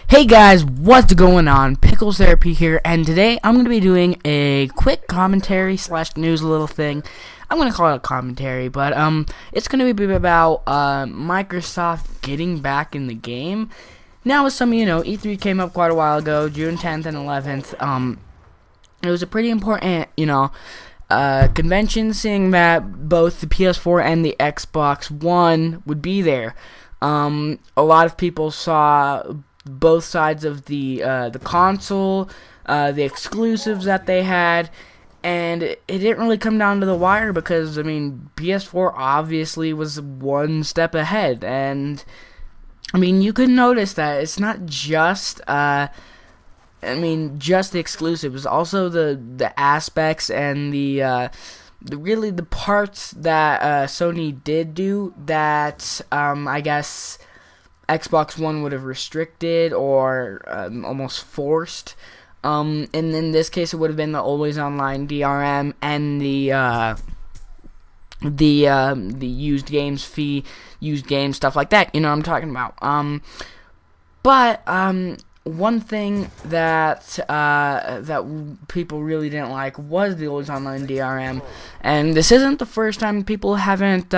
Hey guys, what's going on? Pickles Therapy here, and today I'm going to be doing a quick commentary slash news little thing. I'm going to call it a commentary, but it's going to be about Microsoft getting back in the game. Now, as some of you know, E3 came up quite a while ago, June 10th and 11th. It was a pretty important, convention, seeing that both the PS4 and the Xbox One would be there. A lot of people saw both sides of the console, the exclusives that they had, and it didn't really come down to the wire because, PS4 obviously was one step ahead, and, you could notice that it's not just, just the exclusives, also the aspects and the parts that Sony did do that, I guess Xbox One would have restricted or almost forced. And in this case, it would have been the always online DRM and the used games fee, used games, stuff like that. You know what I'm talking about. One thing that people really didn't like was the always online DRM, and this isn't the first time people haven't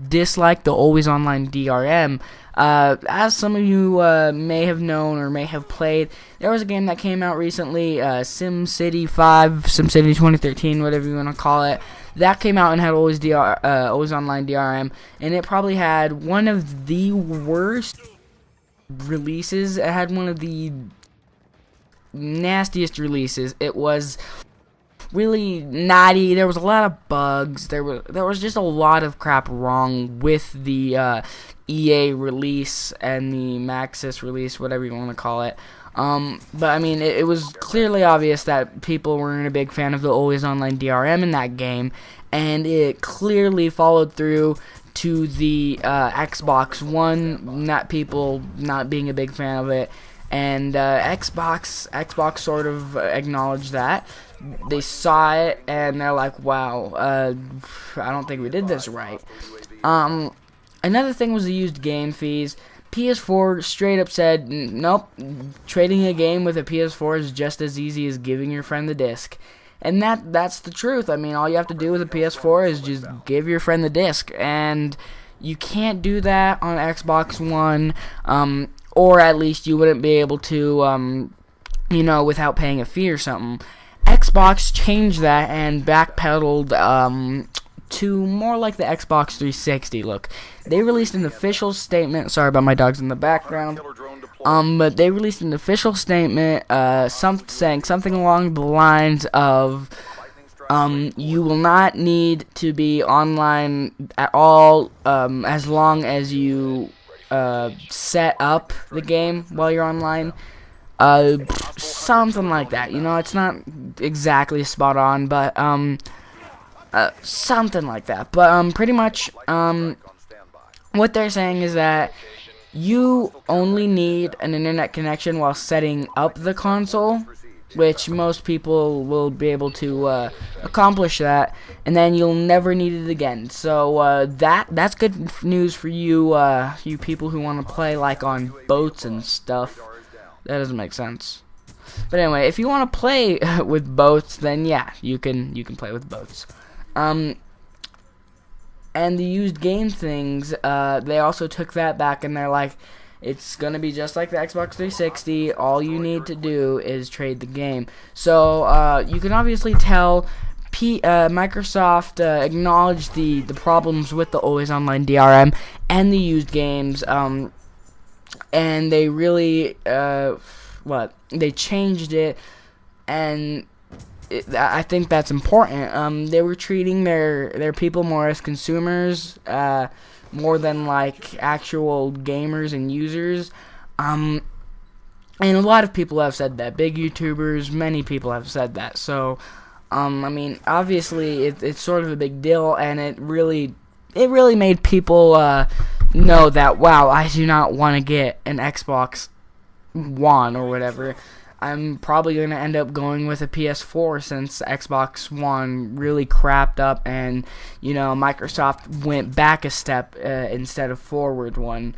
disliked the always online DRM. As some of you may have known or may have played, there was a game that came out recently, SimCity 5, SimCity 2013, whatever you want to call it. That came out and had always online DRM, and it probably had one of the worst releases. It had one of the nastiest releases. It was really naughty. There was a lot of bugs. There was just a lot of crap wrong with the EA release and the Maxis release, whatever you want to call it. It was clearly obvious that people weren't a big fan of the always online DRM in that game, and it clearly followed through to the Xbox One, people not being a big fan of it, and Xbox sort of acknowledged that. They saw it and they're like, wow, I don't think we did this right. Another thing was the used game fees. PS4 straight up said, nope, trading a game with a PS4 is just as easy as giving your friend the disc. And that's the truth. All you have to do with a PS4 is just give your friend the disc, and you can't do that on Xbox One, or at least you wouldn't be able to, without paying a fee or something. Xbox changed that and backpedaled to more like the Xbox 360 look. They released an official statement. Sorry about my dogs in the background. But they released an official statement saying something along the lines of you will not need to be online at all as long as you set up the game while you're online. Something like that. It's not exactly spot on, but something like that. But pretty much what they're saying is that you only need an internet connection while setting up the console, which most people will be able to accomplish that, and then you'll never need it again. So that's good news for you, you people who want to play like on boats and stuff. That doesn't make sense. But anyway, if you want to play with boats, then yeah, you can play with boats. And the used game things, they also took that back, and they're like, it's going to be just like the Xbox 360. All you need to do is trade the game. So you can obviously tell Microsoft acknowledged the problems with the always online DRM and the used games, and they really, they changed it, and I think that's important. They were treating their people more as consumers, more than like actual gamers and users. And a lot of people have said that. Big YouTubers, many people have said that. So, obviously it's sort of a big deal, and it really made people know that, wow, I do not want to get an Xbox One or whatever. I'm probably going to end up going with a PS4 since Xbox One really crapped up, and Microsoft went back a step instead of forward one.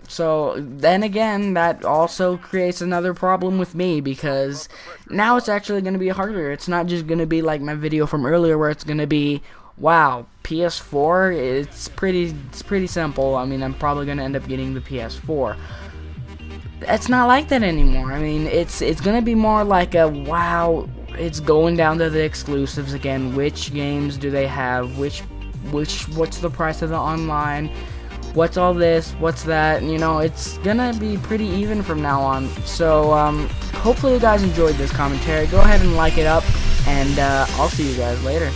So then again, that also creates another problem with me, because now it's actually going to be harder. It's not just going to be like my video from earlier where it's going to be, wow, PS4, it's pretty simple. I mean, I'm probably going to end up getting the PS4. It's not like that anymore. I mean, it's going to be more like a, wow, it's going down to the exclusives again. Which games do they have? What's the price of the online? What's all this? What's that? You know, it's gonna be pretty even from now on. So, hopefully you guys enjoyed this commentary. Go ahead and like it up, and I'll see you guys later.